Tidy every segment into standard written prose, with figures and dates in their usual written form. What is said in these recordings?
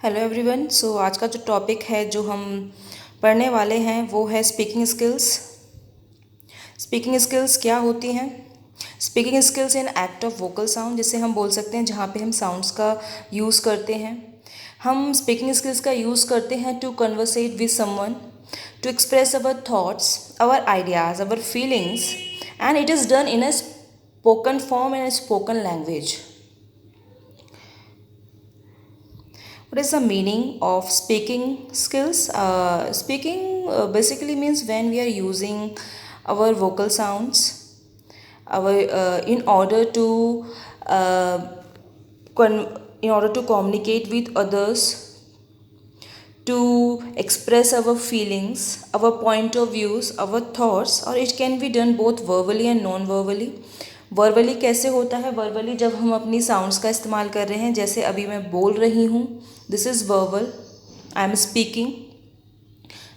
Hello everyone. आज का जो टॉपिक है जो हम पढ़ने वाले हैं वो है स्पीकिंग स्किल्स। स्पीकिंग स्किल्स क्या होती हैं? Speaking skills in act of vocal sound, जिसे हम बोल सकते हैं जहाँ पे हम साउंड्स का यूज़ करते हैं। हम स्पीकिंग स्किल्स का यूज़ करते हैं to conversate with someone, to express our thoughts, our ideas, our feelings, and it is done in a spoken form and spoken language. What is the meaning of speaking skills? Speaking basically means when we are using our vocal sounds, in order to uh, communicate with others, to express our feelings, our point of views, our thoughts, or it can be done both verbally and non-verbally. Verbally कैसे होता है? Verbally जब हम अपनी sounds का इस्तेमाल कर रहे हैं, जैसे अभी मैं बोल रही हूँ, this is verbal, I am speaking.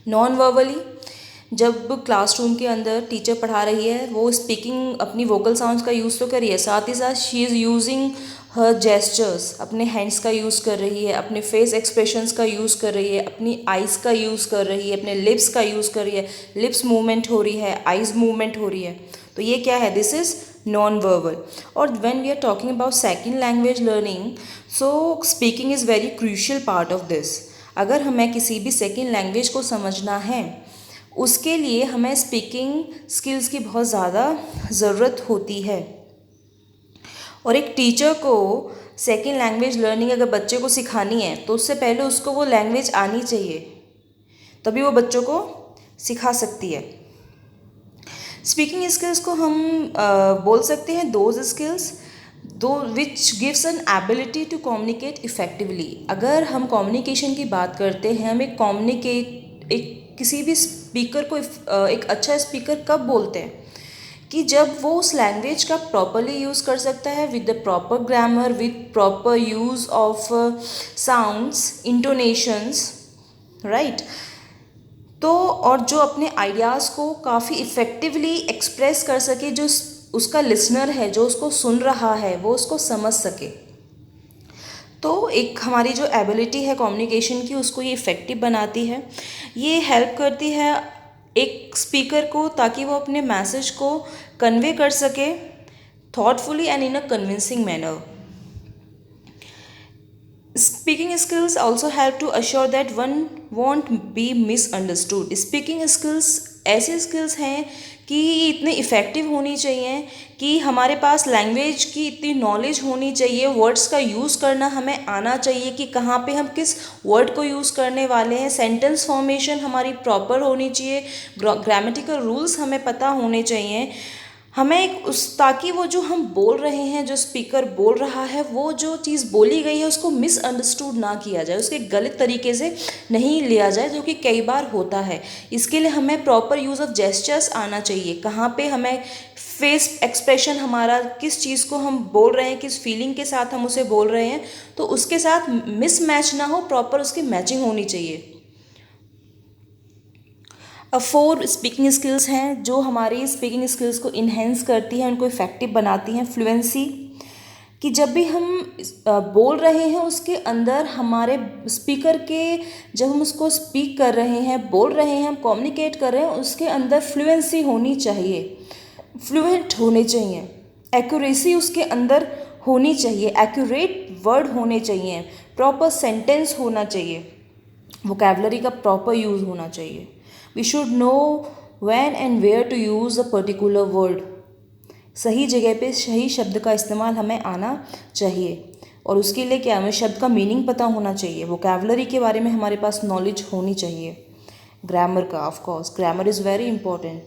Non verbally जब क्लासरूम के अंदर टीचर पढ़ा रही है, वो स्पीकिंग अपनी वोकल साउंड्स का यूज़ तो कर रही है, साथ ही साथ she is using her gestures, अपने हैंड्स का यूज़ कर रही है, अपने फेस एक्सप्रेशंस का यूज़ कर रही है, अपनी आइज़ का यूज़ कर रही है, अपने लिप्स का यूज़ कर रही है, लिप्स मूवमेंट हो रही है, आइज़ मूवमेंट हो रही है। तो ये क्या है? This is non verbal. और when we are talking about second language learning, so speaking is very crucial part of this. अगर हमें किसी भी सेकंड लैंग्वेज को समझना है, उसके लिए हमें स्पीकिंग स्किल्स की बहुत ज़्यादा ज़रूरत होती है। और एक टीचर को सेकंड लैंग्वेज लर्निंग अगर बच्चे को सिखानी है, तो उससे पहले उसको वो लैंग्वेज आनी चाहिए, तभी वो बच्चों को सिखा सकती है। स्पीकिंग स्किल्स को हम बोल सकते हैं दोज स्किल्स दो which gives an ability to communicate effectively. अगर हम कम्युनिकेशन की बात करते हैं, हम एक किसी भी स्पीकर को एक अच्छा स्पीकर कब बोलते हैं? कि जब वो उस लैंग्वेज का प्रॉपरली यूज़ कर सकता है, with the proper grammar, with proper use of sounds, intonations, right. तो और जो अपने आइडियाज़ को काफ़ी इफ़ेक्टिवली एक्सप्रेस कर सके, जो उसका लिसनर है, जो उसको सुन रहा है, वो उसको समझ सके। तो एक हमारी जो एबिलिटी है कम्युनिकेशन की, उसको ये इफ़ेक्टिव बनाती है। ये हेल्प करती है एक स्पीकर को, ताकि वो अपने मैसेज को कन्वे कर सके thoughtfully and in a convincing manner. Speaking skills also help to assure that one won't be misunderstood. Speaking skills ऐसे स्किल्स हैं कि इतने इफ़ेक्टिव होनी चाहिए कि हमारे पास लैंग्वेज की इतनी नॉलेज होनी चाहिए, वर्ड्स का यूज़ करना हमें आना चाहिए कि कहाँ पे हम किस वर्ड को यूज़ करने वाले हैं, सेंटेंस फॉर्मेशन हमारी प्रॉपर होनी चाहिए, ग्रामेटिकल रूल्स हमें पता होने चाहिए। हमें ताकि वो जो हम बोल रहे हैं, जो स्पीकर बोल रहा है, वो जो चीज़ बोली गई है उसको मिसअंडरस्टूड ना किया जाए, उसके गलत तरीके से नहीं लिया जाए, जो कि कई बार होता है। इसके लिए हमें प्रॉपर यूज़ ऑफ जेस्चर्स आना चाहिए, कहाँ पे हमें फेस एक्सप्रेशन हमारा, किस चीज़ को हम बोल रहे हैं, किस फीलिंग के साथ हम उसे बोल रहे हैं, तो उसके साथ मिसमैच ना हो, प्रॉपर उसकी मैचिंग होनी चाहिए। 4 स्पीकिंग स्किल्स हैं जो हमारी स्पीकिंग स्किल्स को इन्हेंस करती हैं, उनको इफ़ेक्टिव बनाती हैं। फ्लुएंसी, कि जब भी हम बोल रहे हैं, उसके अंदर हमारे स्पीकर के, जब हम उसको स्पीक कर रहे हैं, बोल रहे हैं, हम कम्युनिकेट कर रहे हैं, उसके अंदर फ्लुएंसी होनी चाहिए, फ्लुएंट होने चाहिए, एक्यूरेसी उसके अंदर होनी चाहिए, एक्यूरेट वर्ड होने चाहिए, प्रॉपर सेंटेंस होना चाहिए, वोकैबलरी का प्रॉपर यूज़ होना चाहिए। We should know when and where to use a particular word. सही जगह पे सही शब्द का इस्तेमाल हमें आना चाहिए, और उसके लिए क्या, हमें शब्द का मीनिंग पता होना चाहिए, वोकैबलरी के बारे में हमारे पास नॉलेज होनी चाहिए। ग्रामर का, of course grammar is very important.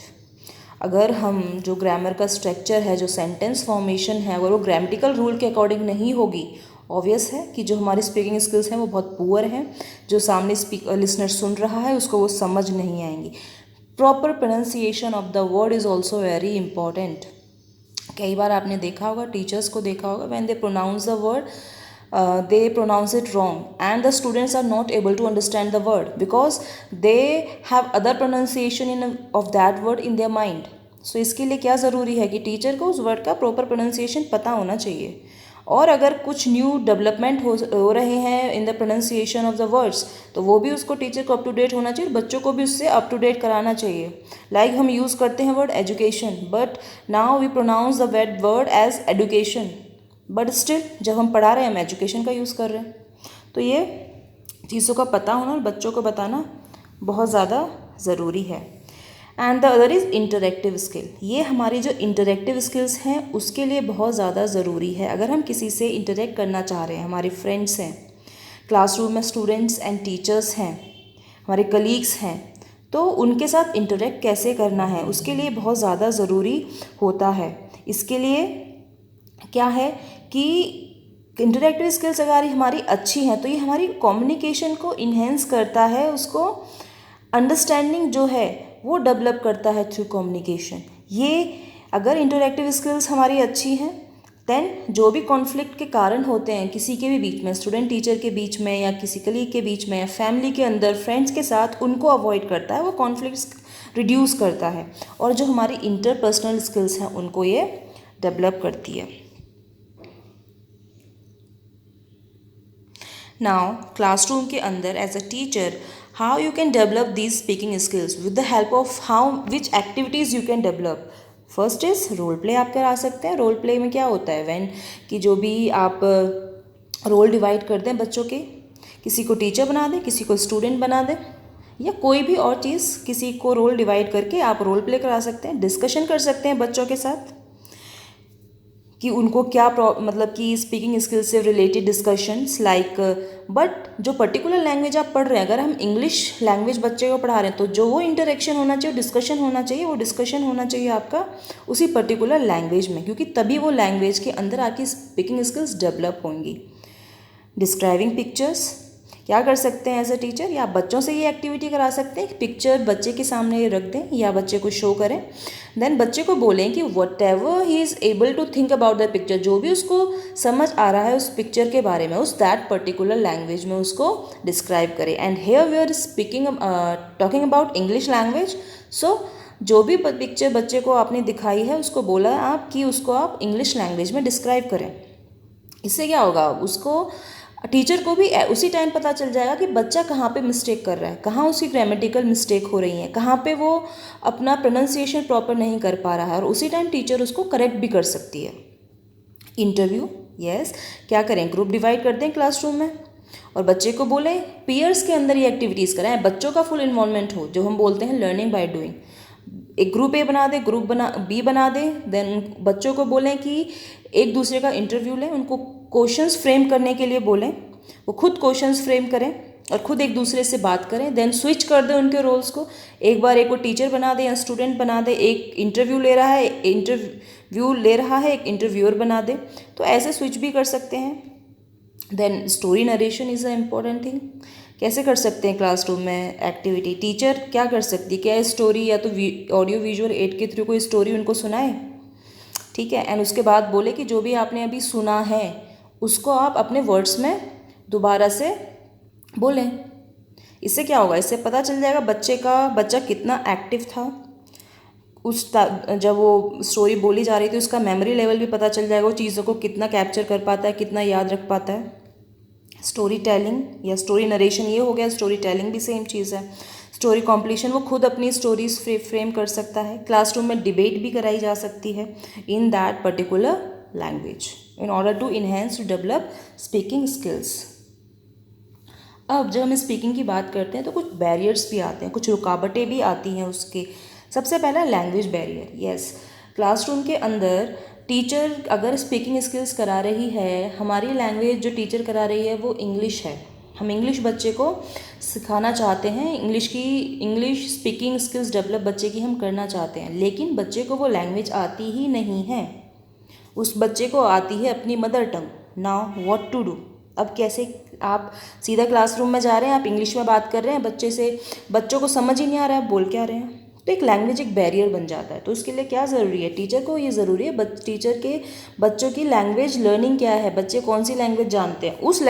अगर हम जो ग्रामर का स्ट्रक्चर है, जो सेंटेंस फॉर्मेशन है, अगर वो ग्रामेटिकल रूल के अकॉर्डिंग नहीं होगी, ऑब्वियस है कि जो हमारी स्पीकिंग स्किल्स हैं वो बहुत पुअर हैं, जो सामने लिसनर सुन रहा है उसको वो समझ नहीं आएंगी। Proper pronunciation of the word is also very important. कई बार आपने देखा होगा, टीचर्स को देखा होगा, when they pronounce the word, they pronounce it wrong and the students are not able to understand the word because they have other pronunciation of that word in their mind. So इसके लिए क्या ज़रूरी है कि teacher को उस word का proper pronunciation पता होना चाहिए। और अगर कुछ न्यू डेवलपमेंट हो रहे हैं in the pronunciation of the words, तो वो भी उसको टीचर को अप टू डेट होना चाहिए, बच्चों को भी उससे अप टू डेट कराना चाहिए। लाइक हम यूज़ करते हैं word education, but now we pronounce the word as education, but still जब हम पढ़ा रहे हैं हम एजुकेशन का यूज़ कर रहे हैं। तो ये चीज़ों का पता होना और बच्चों को बताना बहुत ज़्यादा ज़रूरी है। And the other is interactive skill. ये हमारी जो इंटरेक्टिव स्किल्स हैं उसके लिए बहुत ज़्यादा ज़रूरी है। अगर हम किसी से इंटरेक्ट करना चाह रहे हैं, हमारे फ्रेंड्स हैं, क्लासरूम में स्टूडेंट्स एंड टीचर्स हैं, हमारे कलीग्स हैं, तो उनके साथ इंटरेक्ट कैसे करना है उसके लिए बहुत ज़्यादा ज़रूरी होता है। इसके लिए क्या है कि इंटरेक्टिव स्किल्स अगर हमारी अच्छी हैं तो ये हमारी कम्युनिकेशन को इन्हेंस करता है, उसको अंडरस्टैंडिंग जो है वो डेवलप करता है थ्रू कम्युनिकेशन। ये अगर इंटरेक्टिव स्किल्स हमारी अच्छी हैं देन जो भी कॉन्फ्लिक्ट के कारण होते हैं किसी के भी बीच में, स्टूडेंट टीचर के बीच में या किसी कलीग के बीच में या फैमिली के अंदर फ्रेंड्स के साथ, उनको अवॉइड करता है, वो कॉन्फ्लिक्ट्स रिड्यूस करता है। और जो हमारी इंटरपर्सनल स्किल्स हैं उनको ये डेवलप करती है। नाउ क्लासरूम के अंदर as a teacher how you can develop these speaking skills with the help of how which activities you can develop. First is role play आप करा सकते हैं। रोल प्ले में क्या होता है, व्हेन कि जो भी आप रोल डिवाइड करते हैं बच्चों के, किसी को टीचर बना दें, किसी को स्टूडेंट बना दें, या कोई भी और चीज़, किसी को रोल डिवाइड करके आप रोल प्ले करा सकते हैं। डिस्कशन कर सकते हैं बच्चों के साथ कि उनको क्या मतलब कि स्पीकिंग स्किल्स से रिलेटेड डिस्कशंस लाइक, बट जो पर्टिकुलर लैंग्वेज आप पढ़ रहे हैं, अगर हम इंग्लिश लैंग्वेज बच्चे को पढ़ा रहे हैं तो जो वो इंटरेक्शन होना चाहिए, डिस्कशन होना चाहिए, वो डिस्कशन होना चाहिए आपका उसी पर्टिकुलर लैंग्वेज में, क्योंकि तभी वो लैंग्वेज के अंदर आपकी स्पीकिंग स्किल्स डेवलप होंगी। डिस्क्राइबिंग पिक्चर्स क्या कर सकते हैं एज अ टीचर, या बच्चों से ये एक्टिविटी करा सकते हैं, पिक्चर बच्चे के सामने रख दें या बच्चे को शो करें, देन बच्चे को बोलें कि whatever he is able to think about the picture, जो भी उसको समझ आ रहा है उस पिक्चर के बारे में, उस दैट पर्टिकुलर लैंग्वेज में उसको डिस्क्राइब करें। And here we are speaking talking about English language, so जो भी पिक्चर बच्चे को आपने दिखाई है उसको बोला आप कि उसको आप इंग्लिश लैंग्वेज में डिस्क्राइब करें। इससे क्या होगा, उसको टीचर को भी उसी टाइम पता चल जाएगा कि बच्चा कहाँ पे मिस्टेक कर रहा है, कहाँ उसकी ग्रामेटिकल मिस्टेक हो रही है, कहाँ पे वो अपना प्रोनाउंसिएशन प्रॉपर नहीं कर पा रहा है, और उसी टाइम टीचर उसको करेक्ट भी कर सकती है। इंटरव्यू, यस, क्या करें, ग्रुप डिवाइड कर दें क्लासरूम में और बच्चे को बोलें पीयर्स के अंदर ये एक्टिविटीज़ कराएं, बच्चों का फुल इन्वॉल्वमेंट हो, जो हम बोलते हैं लर्निंग बाय डूइंग। एक ग्रुप ए बना दे, ग्रुप बी बना दे, देन बच्चों को बोलें कि एक दूसरे का इंटरव्यू लें, उनको क्वेश्चंस फ्रेम करने के लिए बोलें, वो खुद क्वेश्चंस फ्रेम करें और खुद एक दूसरे से बात करें, देन स्विच कर दें उनके रोल्स को, एक बार एक को टीचर बना दे या स्टूडेंट बना दे, एक इंटरव्यू ले रहा है एक इंटरव्यूअर बना दे, तो ऐसे स्विच भी कर सकते हैं। Then story narration is a important thing. कैसे कर सकते हैं क्लासरूम में एक्टिविटी, टीचर क्या कर सकती है, क्या स्टोरी या तो ऑडियो विजुअल एड के थ्रू कोई स्टोरी उनको सुनाए, ठीक है, एंड उसके बाद बोले कि जो भी आपने अभी सुना है उसको आप अपने वर्ड्स में दोबारा से बोलें। इससे क्या होगा, इससे पता चल जाएगा बच्चा कितना एक्टिव था, जब वो स्टोरी बोली जा रही थी उसका मेमोरी लेवल भी पता चल जाएगा, वो चीज़ों को कितना कैप्चर कर पाता है, कितना याद रख पाता है। स्टोरी टेलिंग या स्टोरी नरेशन ये हो गया, स्टोरी टेलिंग भी सेम चीज़ है। स्टोरी कॉम्प्लीशन, वो खुद अपनी स्टोरीज फ्रेम कर सकता है। क्लासरूम में डिबेट भी कराई जा सकती है in that particular language in order to enhance to develop speaking skills. अब जब हम स्पीकिंग की बात करते हैं तो कुछ बैरियर्स भी आते हैं, कुछ रुकावटें भी आती हैं उसके। सबसे पहला लैंग्वेज बैरियर। यस, क्लासरूम के अंदर टीचर अगर स्पीकिंग स्किल्स करा रही है, हमारी लैंग्वेज जो टीचर करा रही है वो इंग्लिश है, हम इंग्लिश बच्चे को सिखाना चाहते हैं, इंग्लिश स्पीकिंग स्किल्स डेवलप बच्चे की हम करना चाहते हैं, लेकिन बच्चे को वो लैंग्वेज आती ही नहीं है, उस बच्चे को आती है अपनी mother tongue. Now what to do. अब कैसे, आप सीधा क्लासरूम में जा रहे हैं, आप इंग्लिश में बात कर रहे हैं बच्चे से, बच्चों को समझ ही नहीं आ रहा है बोल क्या रहे हैं, तो एक लैंग्वेज एक बैरियर बन जाता है। तो उसके लिए क्या ज़रूरी है, टीचर को ये ज़रूरी है टीचर के बच्चों की लैंग्वेज लर्निंग क्या है, बच्चे कौन सी लैंग्वेज जानते हैं, उस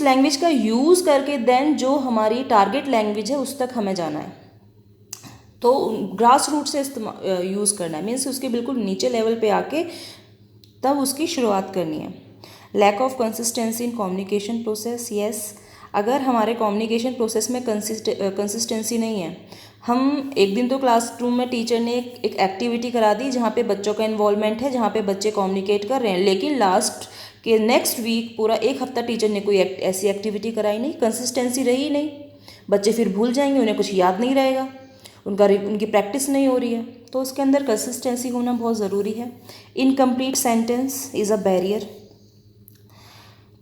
लैंग्वेज का यूज़ करके देन जो हमारी टारगेट लैंग्वेज है उस तक हमें जाना है। तो ग्रास रूट से यूज़ करना है, मीन्स उसके बिल्कुल नीचे लेवल पे आके तब उसकी शुरुआत करनी है। Lack of consistency in communication process, yes, अगर हमारे कम्युनिकेशन प्रोसेस में कंसिस्टेंसी नहीं है, हम एक दिन तो क्लासरूम में टीचर ने एक एक्टिविटी करा दी जहाँ पे बच्चों का इन्वॉल्वमेंट है, जहाँ पे बच्चे कम्युनिकेट कर रहे हैं, लेकिन लास्ट के नेक्स्ट वीक पूरा एक हफ्ता टीचर ने कोई ऐसी एक्टिविटी कराई नहीं, कंसिस्टेंसी रही नहीं, बच्चे फिर भूल जाएंगे, उन्हें कुछ याद नहीं रहेगा, उनकी प्रैक्टिस नहीं हो रही है। तो उसके अंदर कंसिस्टेंसी होना बहुत ज़रूरी है। Incomplete sentence is a barrier.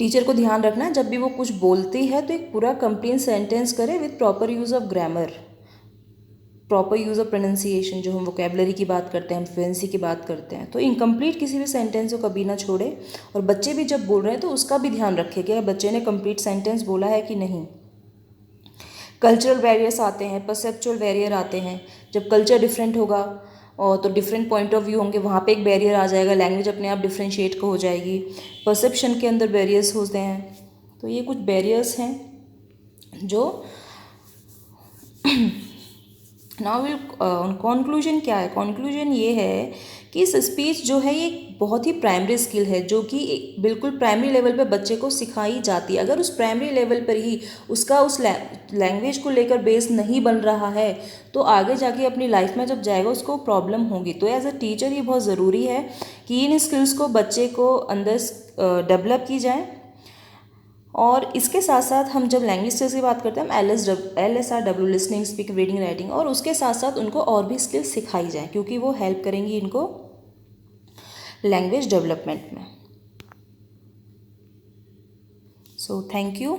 Teacher को ध्यान रखना है जब भी वो कुछ बोलती है तो एक पूरा कंप्लीट सेंटेंस करे with proper use of grammar, proper use of pronunciation, जो हम वोकेबलरी की बात करते हैं, हम फ्लुएंसी की बात करते हैं। तो इनकम्प्लीट किसी भी सेंटेंस को कभी ना छोड़े, और बच्चे भी जब बोल रहे हैं तो उसका भी ध्यान रखें कि बच्चे ने कंप्लीट सेंटेंस बोला है कि नहीं। कल्चरल बैरियर्स आते हैं, परसेप्चुअल बैरियर आते हैं। जब कल्चर डिफरेंट होगा और तो डिफरेंट पॉइंट ऑफ व्यू होंगे, वहाँ पे एक बैरियर आ जाएगा, लैंग्वेज अपने आप डिफ्रेंशिएट हो जाएगी। परसेप्शन के अंदर बैरियर्स होते हैं। तो ये कुछ बैरियर्स हैं जो नाउ विल कंक्लूजन क्या है? कंक्लूजन ये है कि इस स्पीच जो है ये बहुत ही प्राइमरी स्किल है, जो कि बिल्कुल प्राइमरी लेवल पे बच्चे को सिखाई जाती है। अगर उस प्राइमरी लेवल पर ही उसका उस लैंग्वेज को लेकर बेस नहीं बन रहा है तो आगे जाके अपनी लाइफ में जब जाएगा उसको प्रॉब्लम होगी। तो एज अ टीचर ये बहुत ज़रूरी है कि इन स्किल्स को बच्चे को अंदर डेवलप की जाए। और इसके साथ साथ हम जब लैंग्वेज स्किल्स की बात करते हैं, हम LSRW, listening, speaking, reading, writing, और उसके साथ साथ उनको और भी स्किल्स सिखाई जाए क्योंकि वो हेल्प करेंगी इनको लैंग्वेज डेवलपमेंट में। So thank you.